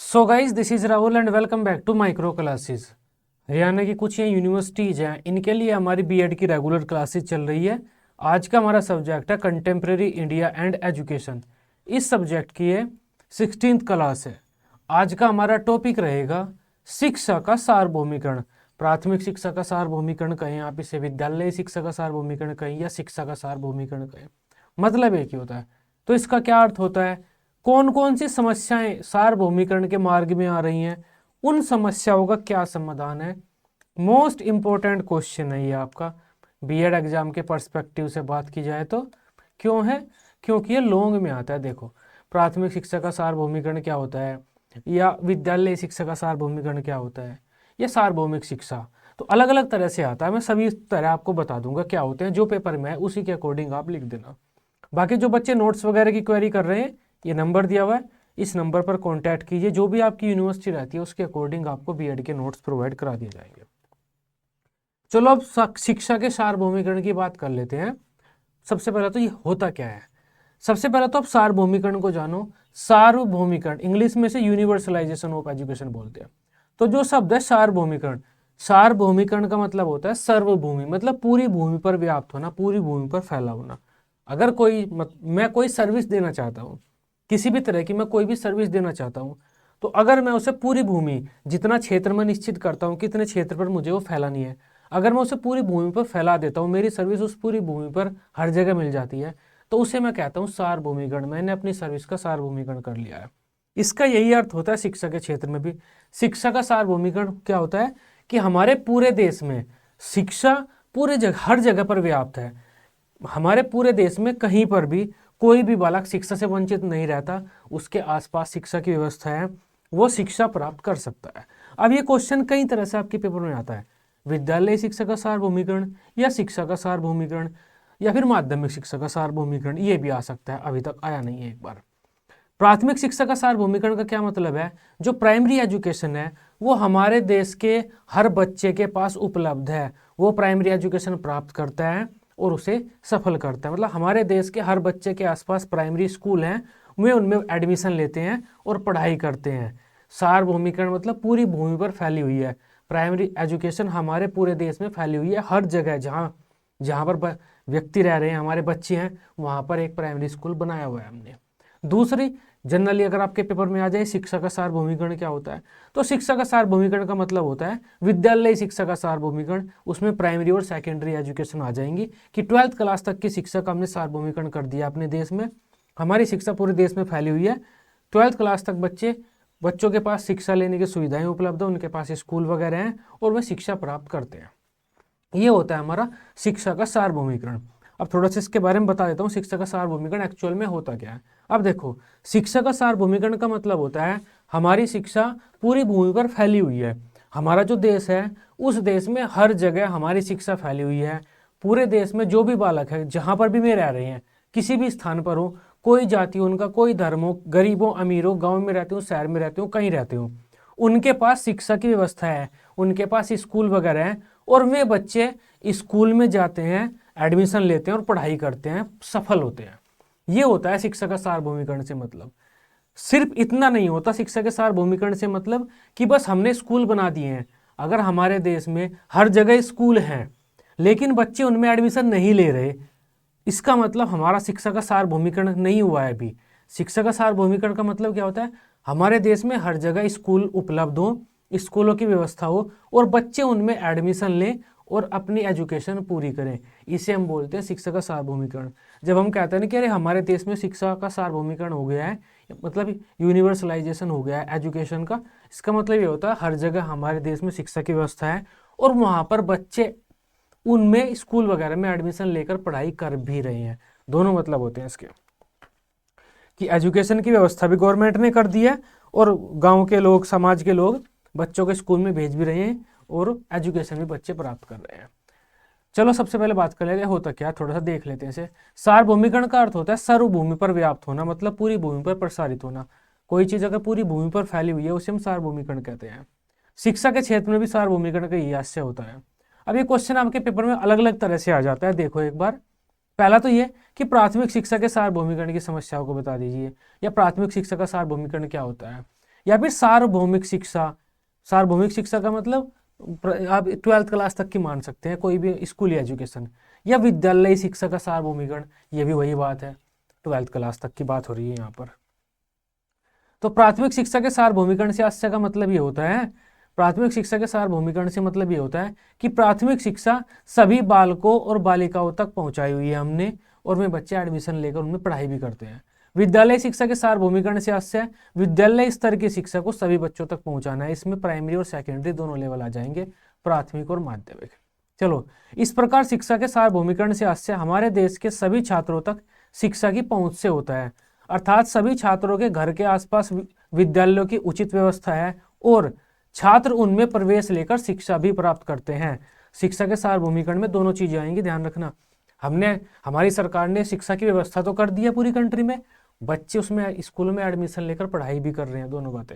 So guys this is Rahul and welcome back to micro classes. Haryana की कुछ ये universities हैं, इनके लिए हमारी बीएड की रेगुलर क्लासेस चल रही है। आज का हमारा सब्जेक्ट है कंटेम्प्रेरी इंडिया एंड एजुकेशन। इस सब्जेक्ट की ये 16th क्लास है। आज का हमारा टॉपिक रहेगा शिक्षा का सार्वभौमिकरण। प्राथमिक शिक्षा का सार्वभौमिकरण कहें आप इसे, विद्यालय शिक्षा का सार्वभौमिकरण कहें या शिक्षा का सार्वभौमिकरण कहें, मतलब एक ही होता है। तो इसका क्या अर्थ होता है, कौन कौन सी समस्याएं सार्वभौमिकरण के मार्ग में आ रही हैं, उन समस्याओं का क्या समाधान है। मोस्ट इंपॉर्टेंट क्वेश्चन है ये आपका बीएड एग्जाम के पर्सपेक्टिव से बात की जाए तो। क्यों है? क्योंकि ये लॉन्ग में आता है। देखो, प्राथमिक शिक्षा का सार्वभौमिकरण क्या होता है, या विद्यालय शिक्षा का सार्वभौमिकरण क्या होता है, या सार्वभौमिक शिक्षा, तो अलग अलग तरह से आता है। मैं सभी तरह आपको बता दूंगा क्या होते हैं, जो पेपर में है उसी के अकॉर्डिंग आप लिख देना। बाकी जो बच्चे नोट्स वगैरह की क्वेरी कर रहे हैं, ये नंबर दिया हुआ है, इस नंबर पर कांटेक्ट कीजिए। जो भी आपकी यूनिवर्सिटी रहती है उसके अकॉर्डिंग आपको बीएड के नोट्स प्रोवाइड करा दिए जाएंगे। चलो अब शिक्षा के सार्वभौमिकरण की बात कर लेते हैं। सबसे पहले तो ये होता क्या है, सबसे पहले तो आप सार्वभौमिकरण को जानो। सार्वभौमिकरण इंग्लिश में से यूनिवर्सलाइजेशन ऑफ एजुकेशन बोलते हैं। तो जो शब्द है सार्वभौमिकरण, सार्वभौमिकरण का मतलब होता है सर्वभूमि, मतलब पूरी भूमि पर व्याप्त होना, पूरी भूमि पर फैला होना। अगर मैं कोई सर्विस देना चाहता हूँ, किसी भी तरह की मैं कोई भी सर्विस देना चाहता हूँ, तो अगर मैं उसे पूरी भूमि, जितना क्षेत्र मैं निश्चित करता हूँ कितने क्षेत्र पर मुझे वो फैलानी है, अगर मैं उसे पूरी भूमि पर फैला देता हूँ, मेरी सर्विस उस पूरी भूमि पर हर जगह मिल जाती है, तो उसे मैं कहता हूँ सार्वभौमिकरण। मैंने अपनी सर्विस का सार्वभौमिकरण कर लिया है। इसका यही अर्थ होता है शिक्षा के क्षेत्र में भी। शिक्षा का सार्वभौमिकरण क्या होता है कि हमारे पूरे देश में शिक्षा पूरे जगह, हर जगह पर व्याप्त है। हमारे पूरे देश में कहीं पर भी कोई भी बालक शिक्षा से वंचित नहीं रहता। उसके आसपास शिक्षा की व्यवस्था है, वो शिक्षा प्राप्त कर सकता है। अब ये क्वेश्चन कई तरह से आपके पेपर में आता है, विद्यालय शिक्षा का सार्वभौमिकरण, या शिक्षा का सार्वभौमिकरण, या फिर माध्यमिक शिक्षा का सार्वभौमिकरण, ये भी आ सकता है। अभी तक आया नहीं है। एक बार प्राथमिक शिक्षा का सार्वभौमिकरण का क्या मतलब है, जो प्राइमरी एजुकेशन है वो हमारे देश के हर बच्चे के पास उपलब्ध है, वो प्राइमरी एजुकेशन प्राप्त करता है और उसे सफल करता है। मतलब हमारे देश के हर बच्चे के आसपास प्राइमरी स्कूल हैं, वे उनमें एडमिशन लेते हैं और पढ़ाई करते हैं। सार्वभौमिकरण मतलब पूरी भूमि पर फैली हुई है। प्राइमरी एजुकेशन हमारे पूरे देश में फैली हुई है, हर जगह जहाँ जहाँ पर व्यक्ति रह रहे हैं, हमारे बच्चे हैं, वहाँ पर एक प्राइमरी स्कूल बनाया हुआ है हमने। दूसरी, जनरली अगर आपके पेपर में आ जाए शिक्षा का सार्वभौमिकरण क्या होता है, तो शिक्षा का सार्वभौमिकरण का मतलब होता है विद्यालय शिक्षा का सार्वभौमिकरण। उसमें प्राइमरी और सेकेंडरी एजुकेशन आ जाएंगी कि 12th क्लास तक की शिक्षा का हमने सार्वभौमिकरण कर दिया अपने देश में। हमारी शिक्षा पूरे देश में फैली हुई है। 12th क्लास तक बच्चों के पास शिक्षा लेने की सुविधाएं उपलब्ध है, उनके पास स्कूल वगैरह हैं और वे शिक्षा प्राप्त करते हैं। ये होता है हमारा शिक्षा का सार्वभौमिकरण। अब थोड़ा सा इसके बारे में बता देता हूँ, शिक्षा का सार्वभौमिकरण एक्चुअल में होता क्या है। अब देखो, शिक्षा का सार्वभौमिकरण का मतलब होता है हमारी शिक्षा पूरी भूमि पर फैली हुई है। हमारा जो देश है उस देश में हर जगह हमारी शिक्षा फैली हुई है। पूरे देश में जो भी बालक है, जहाँ पर भी में रह रहे हैं, किसी भी स्थान पर हो, कोई जाति हो उनका, कोई धर्म हो, गरीब हो अमीर हो, गाँव में रहते हो शहर में रहते हो कहीं रहते हो, उनके पास शिक्षा की व्यवस्था है, उनके पास स्कूल वगैरह है और वे बच्चे स्कूल में जाते हैं, एडमिशन लेते हैं और पढ़ाई करते हैं, सफल होते हैं। ये होता है शिक्षा का सार्वभौमिकरण से मतलब। सिर्फ इतना नहीं होता शिक्षा के सार्वभौमिकरण से मतलब कि बस हमने स्कूल बना दिए हैं। अगर हमारे देश में हर जगह स्कूल हैं लेकिन बच्चे उनमें एडमिशन नहीं ले रहे, इसका मतलब हमारा शिक्षा का सार्वभौमिकरण नहीं हुआ है अभी। शिक्षा का सार्वभौमिकरण का मतलब क्या होता है, हमारे देश में हर जगह स्कूल उपलब्ध हो, स्कूलों की व्यवस्था हो और बच्चे उनमें एडमिशन लें और अपनी एजुकेशन पूरी करें। इसे हम बोलते हैं शिक्षा का सार्वभौमिकरण। जब हम कहते हैं ना कि अरे हमारे देश में शिक्षा का सार्वभौमिकरण हो गया है, मतलब यूनिवर्सलाइजेशन हो गया है एजुकेशन का, इसका मतलब ये होता है हर जगह हमारे देश में शिक्षा की व्यवस्था है और वहाँ पर बच्चे उनमें स्कूल वगैरह में एडमिशन लेकर पढ़ाई कर भी रहे हैं। दोनों मतलब होते हैं इसके, कि एजुकेशन की व्यवस्था भी गवर्नमेंट ने कर दी है और गांव के लोग, समाज के लोग बच्चों के स्कूल में भेज भी रहे हैं और एजुकेशन भी बच्चे प्राप्त कर रहे हैं। चलो सबसे पहले बात कर लेते हैं होता क्या, थोड़ा सा देख लेते हैं इसे। सार्वभौमिकरण का अर्थ होता है सर्वभूमि पर व्याप्त होना, मतलब पूरी भूमि पर प्रसारित होना। कोई चीज अगर पूरी भूमि पर फैली हुई है उसे हम सार्वभौमिकरण कहते हैं। शिक्षा के क्षेत्र में भी सार्वभौमिकरण का यही आशय होता है। अब ये क्वेश्चन आपके पेपर में अलग अलग तरह से आ जाता है। देखो एक बार, पहला तो ये कि प्राथमिक शिक्षा के सार्वभौमिकरण की समस्याओं को बता दीजिए, या प्राथमिक शिक्षा का सार्वभौमिकरण क्या होता है, या फिर सार्वभौमिक शिक्षा। सार्वभौमिक शिक्षा का मतलब आप 12th क्लास तक की मान सकते हैं, कोई भी स्कूली एजुकेशन, या विद्यालय शिक्षा का सार्वभौमिकरण, ये भी वही बात है, 12th क्लास तक की बात हो रही है यहाँ पर। तो प्राथमिक शिक्षा के सार्वभौमिकरण से आशय का मतलब ये होता है, प्राथमिक शिक्षा के सार्वभौमिकरण से मतलब ये होता है कि प्राथमिक शिक्षा सभी बालकों और बालिकाओं तक पहुंचाई हुई है हमने, और में बच्चे एडमिशन लेकर उनमें पढ़ाई भी करते हैं। विद्यालय शिक्षा के सार्वभौमिकरण से आशय विद्यालय स्तर की शिक्षा को सभी बच्चों तक पहुंचाना है। इसमें प्राइमरी और सेकेंडरी दोनों लेवल आ जाएंगे, प्राथमिक और माध्यमिक। चलो, इस प्रकार शिक्षा के सार्वभौमिकरण से आशय हमारे देश के सभी छात्रों तक शिक्षा की पहुंच से होता है, अर्थात सभी छात्रों के घर के आसपास विद्यालयों की उचित व्यवस्था है और छात्र उनमें प्रवेश लेकर शिक्षा भी प्राप्त करते हैं। शिक्षा के सार्वभौमिकरण में दोनों चीजें आएंगी, ध्यान रखना। हमारी सरकार ने शिक्षा की व्यवस्था तो कर दी है पूरी कंट्री में, बच्चे उसमें स्कूलों में एडमिशन लेकर पढ़ाई भी कर रहे हैं, दोनों बातें।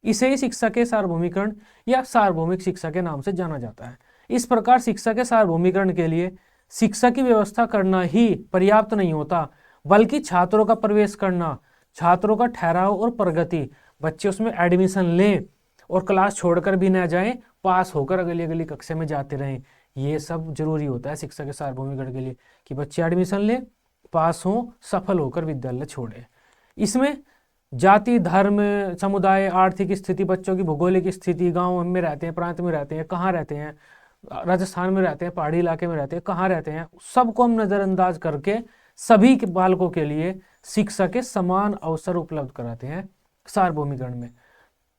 इसे ही शिक्षा के सार्वभौमिकरण या सार्वभौमिक शिक्षा के नाम से जाना जाता है। इस प्रकार शिक्षा के सार्वभौमिकरण के लिए शिक्षा की व्यवस्था करना ही पर्याप्त नहीं होता, बल्कि छात्रों का प्रवेश करना, छात्रों का ठहराव और प्रगति, बच्चे उसमें एडमिशन लें और क्लास छोड़कर भी ना जाएं, पास होकर अगली अगली कक्षा में जाते रहें, ये सब जरूरी होता है शिक्षा के सार्वभौमिकरण के लिए, कि बच्चे एडमिशन लें, पास हों, सफल होकर विद्यालय छोड़े। इसमें जाति, धर्म, समुदाय, आर्थिक स्थिति, बच्चों की भौगोलिक स्थिति, गांव में रहते हैं, प्रांत में रहते हैं, कहाँ रहते हैं, राजस्थान में रहते हैं, पहाड़ी इलाके में रहते हैं, कहाँ रहते हैं, सबको हम नजरअंदाज करके सभी के बालकों के लिए शिक्षा के समान अवसर उपलब्ध कराते हैं सार्वभौमिकरण में।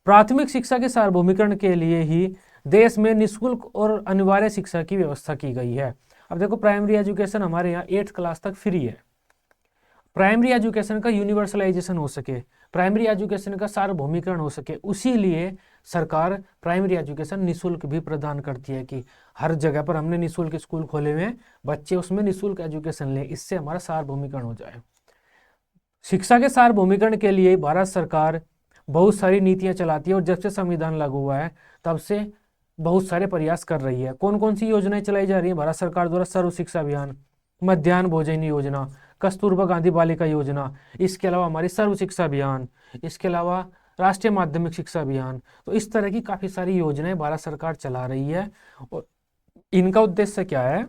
प्राथमिक शिक्षा के सार्वभौमिकरण के लिए ही देश में निःशुल्क और अनिवार्य शिक्षा की व्यवस्था की गई है। अब देखो, प्राइमरी एजुकेशन हमारे यहाँ 8th क्लास तक फ्री है। प्राइमरी एजुकेशन का यूनिवर्सलाइजेशन हो सके, प्राइमरी एजुकेशन का सार्वभौमिकरण हो सके, उसी लिए सरकार प्राइमरी एजुकेशन निःशुल्क भी प्रदान करती है कि हर जगह पर हमने निःशुल्क स्कूल खोले हुए हैं, बच्चे उसमें निःशुल्क एजुकेशन लें, इससे हमारा सार्वभौमिकरण हो जाए। शिक्षा के सार्वभौमिकरण के लिए भारत सरकार बहुत सारी नीतियां चलाती है और जब से संविधान लागू हुआ है तब से बहुत सारे प्रयास कर रही है। कौन कौन सी योजनाएं चलाई जा रही है भारत सरकार द्वारा? सर्व शिक्षा अभियान, मध्याह्न भोजन योजना, कस्तूरबा गांधी बालिका योजना, इसके अलावा हमारी सर्व शिक्षा अभियान, इसके अलावा राष्ट्रीय माध्यमिक शिक्षा अभियान। तो इस तरह की काफी सारी योजनाएं भारत सरकार चला रही है और इनका उद्देश्य क्या है?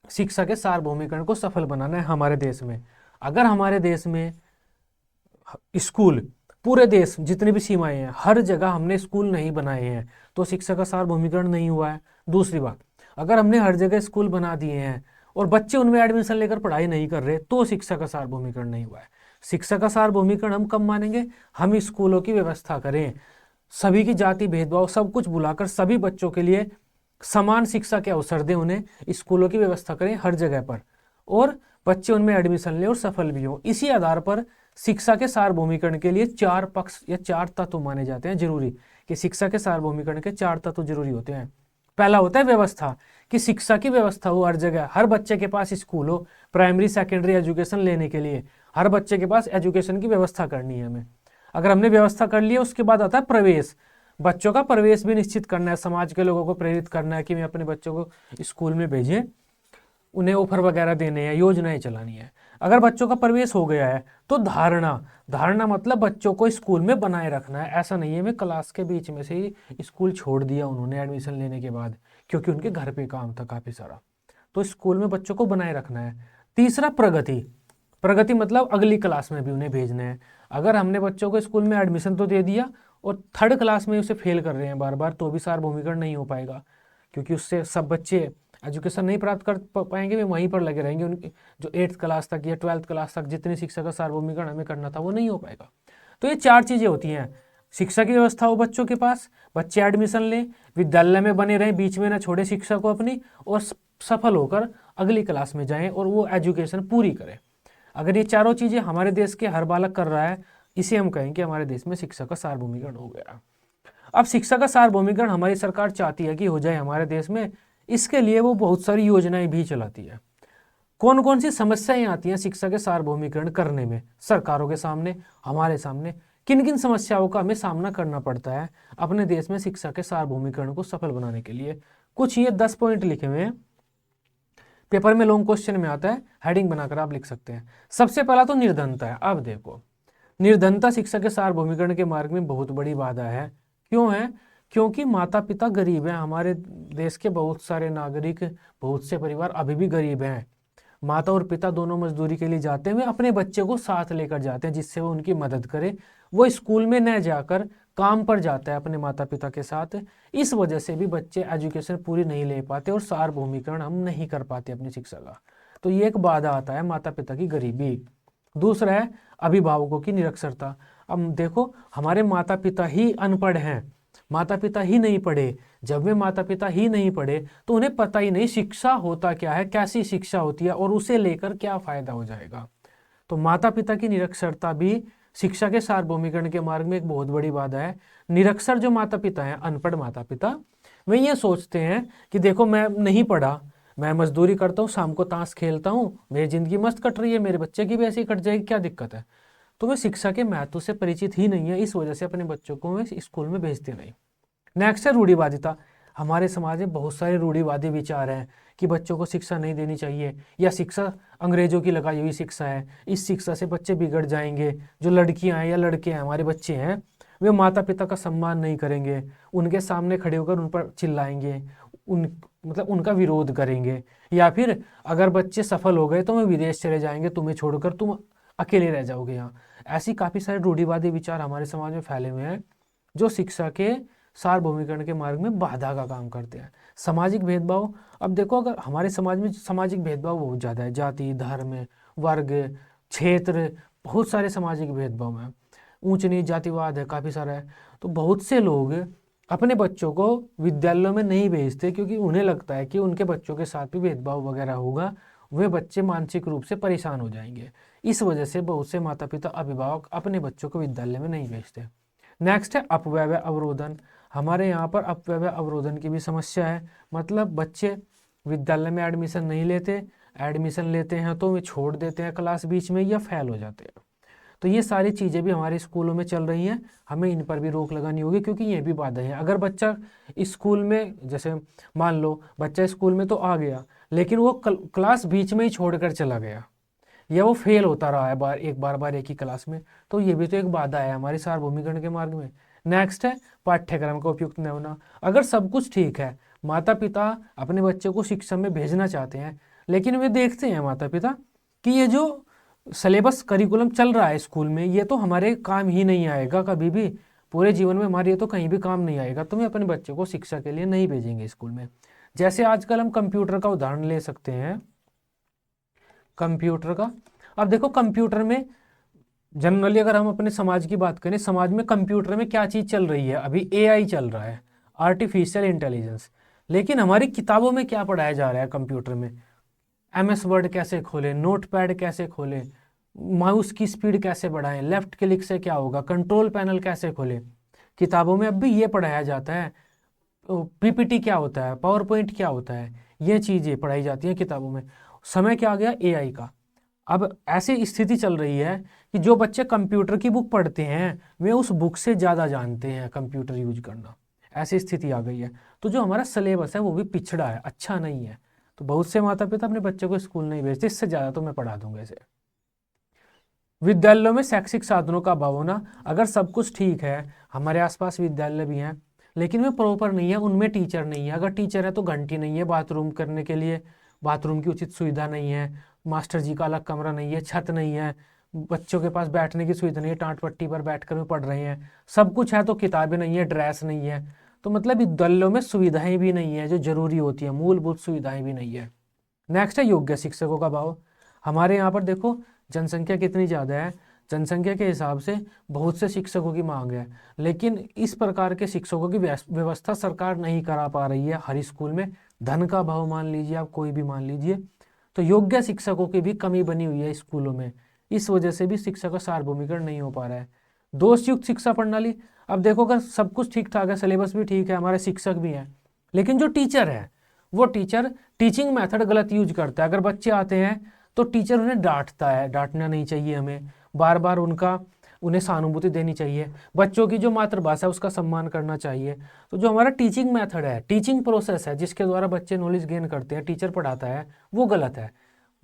शिक्षा के सार्वभौमिकरण को सफल बनाना है हमारे देश में। अगर हमारे देश में स्कूल, पूरे देश जितनी भी सीमाएं हैं, हर जगह हमने स्कूल नहीं बनाए हैं तो शिक्षा का सार्वभौमिकरण नहीं हुआ है। दूसरी बात, अगर हमने हर जगह स्कूल बना दिए हैं और बच्चे उनमें एडमिशन लेकर पढ़ाई नहीं कर रहे तो शिक्षा का सार्वभौमिकरण नहीं हुआ है। शिक्षा का सार्वभौमिकरण हम कब मानेंगे? हम स्कूलों की व्यवस्था करें, सभी की जाति भेदभाव सब कुछ भुलाकर सभी बच्चों के लिए समान शिक्षा के अवसर दें, उन्हें स्कूलों की व्यवस्था करें हर जगह पर और बच्चे उनमें एडमिशन लें और सफल भी हों। इसी आधार पर शिक्षा के सार्वभौमिकरण के लिए 4 पक्ष या 4 तत्व माने जाते हैं जरूरी, कि शिक्षा के सार्वभौमिकरण के 4 तत्व जरूरी होते हैं। पहला होता है व्यवस्था, कि शिक्षा की व्यवस्था हो हर जगह, हर बच्चे के पास स्कूल हो, प्राइमरी सेकेंडरी एजुकेशन लेने के लिए हर बच्चे के पास एजुकेशन की व्यवस्था करनी है हमें। अगर हमने व्यवस्था कर ली, उसके बाद आता है प्रवेश, बच्चों का प्रवेश भी निश्चित करना है, समाज के लोगों को प्रेरित करना है कि वे अपने बच्चों को स्कूल में भेजें, उन्हें ऑफर वगैरह देने हैं, योजनाएं चलानी है। अगर बच्चों का प्रवेश हो गया है तो धारणा मतलब बच्चों को स्कूल में बनाए रखना है। ऐसा नहीं है मैं क्लास के बीच में से ही स्कूल छोड़ दिया उन्होंने एडमिशन लेने के बाद, क्योंकि उनके घर पे काम था काफी सारा, तो स्कूल में बच्चों को बनाए रखना है। तीसरा प्रगति मतलब अगली क्लास में भी उन्हें भेजना है। अगर हमने बच्चों को स्कूल में एडमिशन तो दे दिया और 3rd क्लास में उसे फेल कर रहे हैं बार बार, तो भी सार्वभौमिकरण नहीं हो पाएगा, क्योंकि उससे सब बच्चे एजुकेशन नहीं प्राप्त कर पाएंगे, वे वहीं पर लगे रहेंगे। उनके जो 8th क्लास तक या 12th क्लास तक जितनी शिक्षा का सार्वभौमिकरण हमें करना था वो नहीं हो पाएगा। तो ये 4 चीजें होती हैं, शिक्षा की व्यवस्था हो बच्चों के पास, बच्चे एडमिशन लें, विद्यालय में बने रहें, बीच में ना छोड़े शिक्षा को अपनी, और सफल होकर अगली क्लास में जाएं और वो एजुकेशन पूरी करें। अगर ये चारों चीजें हमारे देश के हर बालक कर रहा है, इसे हम कहेंगे हमारे देश में शिक्षा का सार्वभौमिकरण हो गया। अब शिक्षा का सार्वभौमिकरण हमारी सरकार चाहती है कि हो जाए हमारे देश में, इसके लिए वो बहुत सारी योजनाएं भी चलाती है। कौन कौन सी समस्याएं आती हैं शिक्षा के सार्वभौमिकरण करने में सरकारों के सामने, हमारे सामने? किन किन समस्याओं का हमें सामना करना पड़ता है अपने देश में शिक्षा के सार्वभौमिकरण को सफल बनाने के लिए? कुछ ये 10 पॉइंट लिखे हुए हैं, पेपर में लॉन्ग क्वेश्चन में आता है, हेडिंग बनाकर आप लिख सकते हैं। सबसे पहला तो निर्धनता है। अब देखो, निर्धनता शिक्षा के सार्वभौमिकरण के मार्ग में बहुत बड़ी बाधा है। क्यों है? क्योंकि माता पिता गरीब हैं। हमारे देश के बहुत सारे नागरिक, बहुत से परिवार अभी भी गरीब हैं। माता और पिता दोनों मजदूरी के लिए जाते हैं, वे अपने बच्चे को साथ लेकर जाते हैं जिससे वो उनकी मदद करे। वो स्कूल में न जाकर काम पर जाता है अपने माता पिता के साथ। इस वजह से भी बच्चे एजुकेशन पूरी नहीं ले पाते और सार्वभौमिकरण हम नहीं कर पाते अपनी शिक्षा का। तो ये एक बाधा आता है, माता पिता की गरीबी। दूसरा है अभिभावकों की निरक्षरता। अब देखो, हमारे माता पिता ही अनपढ़ हैं, माता पिता ही नहीं पढ़े। जब वे माता पिता ही नहीं पढ़े तो उन्हें पता ही नहीं शिक्षा होता क्या है, कैसी शिक्षा होती है और उसे लेकर क्या फायदा हो जाएगा। तो माता पिता की निरक्षरता भी शिक्षा के सार्वभौमिकरण के मार्ग में एक बहुत बड़ी बाधा है। निरक्षर जो माता पिता हैं, अनपढ़ माता पिता, वे ये सोचते हैं कि देखो मैं नहीं पढ़ा, मैं मजदूरी करता हूँ, शाम को ताश खेलता हूँ, मेरी जिंदगी मस्त कट रही है, मेरे बच्चे की भी ऐसी कट जाएगी, क्या दिक्कत है। तो वे शिक्षा के महत्व से परिचित ही नहीं है, इस वजह से अपने बच्चों को वे स्कूल में भेजते नहीं। नेक्स्ट है रूढ़िवादिता। हमारे समाज में बहुत सारे रूढ़िवादी विचार हैं कि बच्चों को शिक्षा नहीं देनी चाहिए, या शिक्षा अंग्रेजों की लगाई हुई शिक्षा है, इस शिक्षा से बच्चे बिगड़ जाएंगे। जो लड़कियां हैं या लड़के हैं, हमारे बच्चे हैं, वे माता पिता का सम्मान नहीं करेंगे, उनके सामने खड़े होकर उन पर चिल्लाएंगे, मतलब उनका विरोध करेंगे। या फिर अगर बच्चे सफल हो गए तो वे विदेश चले जाएंगे, तुम्हें छोड़कर तुम अकेले रह जाओगे यहाँ। ऐसी काफ़ी सारे रूढ़िवादी विचार हमारे समाज में फैले हुए हैं जो शिक्षा के सार्वभौमिकरण के मार्ग में बाधा का काम करते हैं। सामाजिक भेदभाव। अब देखो, अगर हमारे समाज में सामाजिक भेदभाव बहुत ज़्यादा है, जाति, धर्म, वर्ग, क्षेत्र, बहुत सारे सामाजिक भेदभाव हैं, ऊंच नीच जातिवाद है, काफ़ी सारा है। तो बहुत से लोग अपने बच्चों को विद्यालयों में नहीं भेजते क्योंकि उन्हें लगता है कि उनके बच्चों के साथ भी भेदभाव वगैरह होगा, वे बच्चे मानसिक रूप से परेशान हो जाएंगे। इस वजह से बहुत से माता पिता, अभिभावक अपने बच्चों को विद्यालय में नहीं भेजते। नेक्स्ट है अपव्यय अवरोधन। हमारे यहाँ पर अपव्यय अवरोधन की भी समस्या है। मतलब बच्चे विद्यालय में एडमिशन नहीं लेते, एडमिशन लेते हैं तो वे छोड़ देते हैं क्लास बीच में या फेल हो जाते हैं। तो ये सारी चीज़ें भी हमारे स्कूलों में चल रही हैं, हमें इन पर भी रोक लगानी होगी क्योंकि ये भी बाधा है। अगर बच्चा स्कूल में, जैसे मान लो बच्चा स्कूल में तो आ गया लेकिन वो क्लास बीच में ही छोड़कर चला गया, या वो फेल होता रहा है बार एक ही क्लास में, तो ये भी तो एक बाधा है हमारे सार्वभौमिकरण के मार्ग में। नेक्स्ट है पाठ्यक्रम का उपयुक्त न होना। अगर सब कुछ ठीक है, माता पिता अपने बच्चे को शिक्षा में भेजना चाहते हैं, लेकिन वे देखते हैं माता पिता कि ये जो सिलेबस करिकुलम चल रहा है स्कूल में, ये तो हमारे काम ही नहीं आएगा कभी भी, पूरे जीवन में हमारे ये तो कहीं भी काम नहीं आएगा, तो वे अपने बच्चे को शिक्षा के लिए नहीं भेजेंगे स्कूल में। जैसे आजकल हम कंप्यूटर का उदाहरण ले सकते हैं, कंप्यूटर का। अब देखो, कंप्यूटर में जनरली अगर हम अपने समाज की बात करें, समाज में कंप्यूटर में क्या चीज़ चल रही है, अभी एआई चल रहा है, आर्टिफिशियल इंटेलिजेंस। लेकिन हमारी किताबों में क्या पढ़ाया जा रहा है कंप्यूटर में? एमएस वर्ड कैसे खोलें, नोटपैड कैसे खोलें, माउस की स्पीड कैसे बढ़ाएं, लेफ्ट क्लिक से क्या होगा, कंट्रोल पैनल कैसे खोलें। किताबों में अब भी ये पढ़ाया जाता है। पीपीटी क्या होता है, पावर पॉइंट क्या होता है, ये चीज़ें पढ़ाई जाती हैं किताबों में। समय क्या आ गया, एआई का। अब ऐसी स्थिति चल रही है कि जो बच्चे कंप्यूटर की बुक पढ़ते हैं वे उस बुक से ज़्यादा जानते हैं कंप्यूटर यूज करना, ऐसी स्थिति आ गई है। तो जो हमारा सिलेबस है वो भी पिछड़ा है, अच्छा नहीं है। तो बहुत से माता पिता अपने बच्चों को स्कूल नहीं भेजते, इससे ज़्यादा तो मैं पढ़ा दूंगा इसे। विद्यालयों में शैक्षिक साधनों का अभाव होना। अगर सब कुछ ठीक है, हमारे आसपास विद्यालय भी हैं, लेकिन वे प्रॉपर नहीं है, उनमें टीचर नहीं है। अगर टीचर है तो घंटी नहीं है बाथरूम करने के लिए, बाथरूम की उचित सुविधा नहीं है, मास्टर जी का अलग कमरा नहीं है, छत नहीं है, बच्चों के पास बैठने की सुविधा नहीं है, टाट पट्टी पर बैठकर भी पढ़ रहे हैं, सब कुछ है तो किताबें नहीं है, ड्रेस नहीं है। तो मतलब विद्यालयों में सुविधाएं भी नहीं है जो जरूरी होती है, मूलभूत सुविधाएं भी नहीं है। नेक्स्ट है योग्य शिक्षकों का अभाव। हमारे यहाँ पर देखो जनसंख्या कितनी ज़्यादा है, जनसंख्या के हिसाब से बहुत से शिक्षकों की मांग है, लेकिन इस प्रकार के शिक्षकों की व्यवस्था सरकार नहीं करा पा रही है हर स्कूल में। धन का अभाव मान लीजिए, आप कोई भी मान लीजिए, तो योग्य शिक्षकों की भी कमी बनी हुई है स्कूलों में। इस वजह से भी शिक्षा का सार्वभौमिकरण नहीं हो पा रहा है। दोषयुक्त शिक्षा प्रणाली। अब देखो, अगर सब कुछ ठीक ठाक है, सिलेबस भी ठीक है, हमारे शिक्षक भी हैं, लेकिन जो टीचर है वो टीचर टीचिंग मेथड गलत यूज करता है। अगर बच्चे आते हैं तो टीचर उन्हें डांटता है, डांटना नहीं चाहिए हमें, बार बार उन्हें सहानुभूति देनी चाहिए, बच्चों की जो मातृभाषा है उसका सम्मान करना चाहिए। तो जो हमारा टीचिंग मेथड है, टीचिंग प्रोसेस है जिसके द्वारा बच्चे नॉलेज गेन करते हैं, टीचर पढ़ाता है, वो गलत है।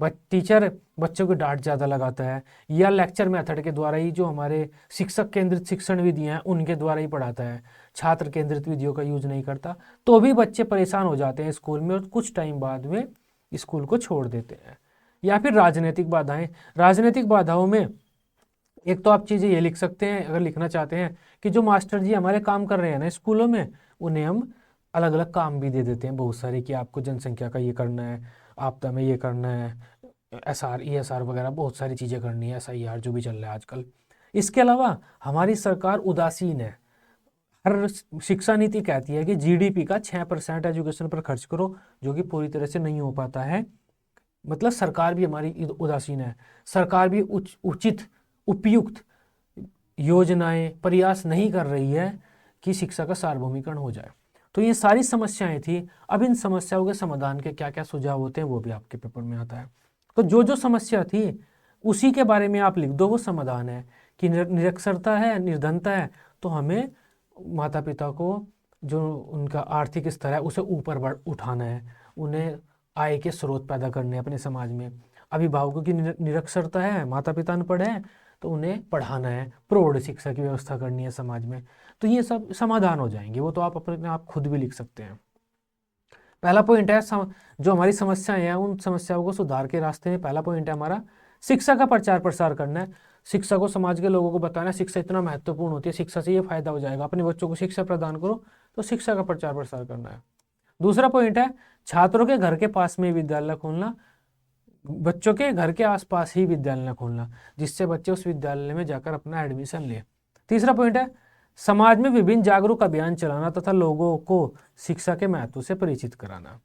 टीचर बच्चों को डांट ज़्यादा लगाता है, या लेक्चर मेथड के द्वारा ही जो हमारे शिक्षक केंद्रित शिक्षण विधियाँ हैं उनके द्वारा ही पढ़ाता है, छात्र केंद्रित विधियों का यूज नहीं करता, तो भी बच्चे परेशान हो जाते हैं स्कूल में और कुछ टाइम बाद में स्कूल को छोड़ देते हैं। या फिर राजनीतिक बाधाएं, राजनीतिक बाधाओं में एक तो आप चीज़ें ये लिख सकते हैं अगर लिखना चाहते हैं कि जो मास्टर जी हमारे काम कर रहे हैं ना स्कूलों में, उन्हें हम अलग अलग काम भी दे देते हैं बहुत सारे कि आपको जनसंख्या का ये करना है, आपदा में ये करना है, SR ESR वगैरह बहुत सारी चीज़ें करनी है, SIR जो भी चल रहा है आजकल। इसके अलावा हमारी सरकार उदासीन है। हर शिक्षा नीति कहती है कि GDP का 6% एजुकेशन पर खर्च करो, जो कि पूरी तरह से नहीं हो पाता है। मतलब सरकार भी हमारी उदासीन है, सरकार भी उचित उपयुक्त योजनाएं प्रयास नहीं कर रही है कि शिक्षा का सार्वभौमिकरण हो जाए। तो ये सारी समस्याएं थी। अब इन समस्याओं के समाधान के क्या क्या सुझाव होते हैं वो भी आपके पेपर में आता है। तो जो जो समस्या थी उसी के बारे में आप लिख दो, वो समाधान है कि निरक्षरता है, निर्धनता है, तो हमें माता पिता को जो उनका आर्थिक स्तर है उसे ऊपर उठाना है, उन्हें आय के स्रोत पैदा करने हैं अपने समाज में। अभिभावकों की निरक्षरता है, माता पिता अनपढ़ है, तो उन्हें पढ़ाना है, प्रौढ़ शिक्षा की व्यवस्था करनी है समाज में। तो ये सब समाधान हो जाएंगे, वो तो आप अपने आप खुद भी लिख सकते हैं। पहला पॉइंट है जो हमारी समस्याएं हैं उन समस्याओं को सुधार के रास्ते में पहला पॉइंट है हमारा शिक्षा का प्रचार प्रसार करना है। शिक्षा को समाज के लोगों को बताना, शिक्षा इतना महत्वपूर्ण होती है, शिक्षा से ये फायदा हो जाएगा, अपने बच्चों को शिक्षा प्रदान करो, तो शिक्षा का प्रचार प्रसार करना है। दूसरा पॉइंट है छात्रों के घर के पास में विद्यालय खोलना, बच्चों के घर के आसपास ही विद्यालय खोलना, जिससे बच्चे उस विद्यालय में जाकर अपना एडमिशन ले। तीसरा पॉइंट है समाज में विभिन्न जागरूक अभियान चलाना तथा लोगों को शिक्षा के महत्व से परिचित कराना।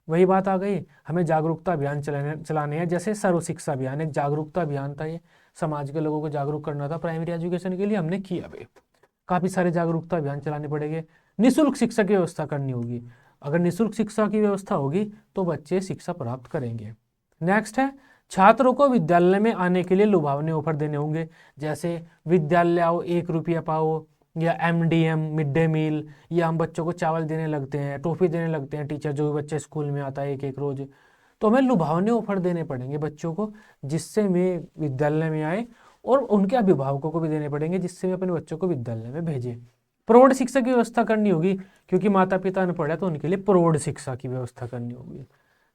वही बात आ गई, हमें जागरूकता अभियान चलाने हैं, जैसे सर्व शिक्षा अभियान एक जागरूकता अभियान था, ये समाज के लोगों को जागरूक करना था प्राइमरी एजुकेशन के लिए, हमने किया भी। काफ़ी सारे जागरूकता अभियान चलाने पड़ेंगे। निःशुल्क शिक्षा की व्यवस्था करनी होगी, अगर निःशुल्क शिक्षा की व्यवस्था होगी तो बच्चे शिक्षा प्राप्त करेंगे। नेक्स्ट है छात्रों को विद्यालय में आने के लिए लुभावने ऑफर देने होंगे, जैसे विद्यालय आओ 1 रुपया पाओ, या MDM मिड डे मील, या हम बच्चों को चावल देने लगते हैं, टॉफी देने लगते हैं टीचर, जो भी बच्चे स्कूल में आता है एक एक रोज। तो हमें लुभावने ऑफर देने पड़ेंगे बच्चों को, जिससे वे विद्यालय में आए, और उनके अभिभावकों को भी देने पड़ेंगे, जिससे वे अपने बच्चों को विद्यालय में भेजें। प्रौढ़ शिक्षा की व्यवस्था करनी होगी, क्योंकि माता पिता अनपढ़ है तो उनके लिए प्रौढ़ शिक्षा की व्यवस्था करनी होगी।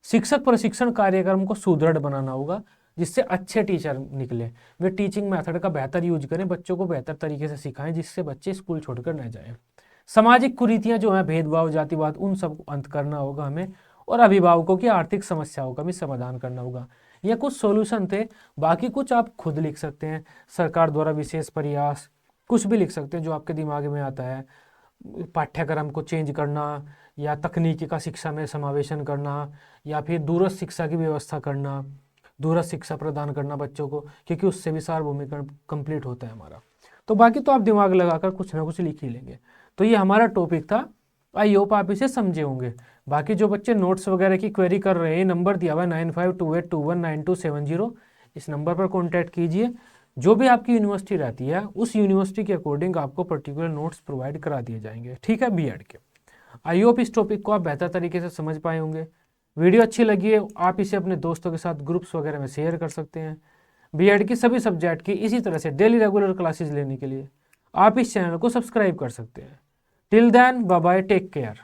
शिक्षक प्रशिक्षण कार्यक्रम को सुदृढ़ बनाना होगा, जिससे अच्छे टीचर निकले, वे टीचिंग मेथड का बेहतर यूज करें, बच्चों को बेहतर तरीके से सिखाएं, जिससे बच्चे स्कूल छोड़कर न जाएं। सामाजिक कुरीतियां जो हैं, भेदभाव, जातिवाद, उन सब को अंत करना होगा हमें, और अभिभावकों की आर्थिक समस्याओं का भी समाधान करना होगा। ये कुछ सॉल्यूशन थे, बाकी कुछ आप खुद लिख सकते हैं, सरकार द्वारा विशेष प्रयास, कुछ भी लिख सकते हैं जो आपके दिमाग में आता है। पाठ्यक्रम को चेंज करना, या तकनीकी का शिक्षा में समावेशन करना, या फिर दूरस्थ शिक्षा की व्यवस्था करना, दूरस्थ शिक्षा प्रदान करना बच्चों को, क्योंकि उससे भी सार्वभौमिकरण कंप्लीट होता है हमारा। तो बाकी तो आप दिमाग लगाकर कुछ ना कुछ लिख ही लेंगे। तो ये हमारा टॉपिक था, आई होप आप इसे समझे होंगे। बाकी जो बच्चे नोट्स वगैरह की क्वेरी कर रहे हैं, नंबर दिया हुआ है 9528219270, इस नंबर पर कॉन्टैक्ट कीजिए। जो भी आपकी यूनिवर्सिटी रहती है उस यूनिवर्सिटी के अकॉर्डिंग आपको पर्टिकुलर नोट्स प्रोवाइड करा दिए जाएंगे, ठीक है, बीएड के। आई होप इस टॉपिक को आप बेहतर तरीके से समझ पाए होंगे। वीडियो अच्छी लगी है, आप इसे अपने दोस्तों के साथ ग्रुप्स वगैरह में शेयर कर सकते हैं। बीएड की सभी सब्जेक्ट की इसी तरह से डेली रेगुलर क्लासेस लेने के लिए आप इस चैनल को सब्सक्राइब कर सकते हैं। Till then, bye bye, take care.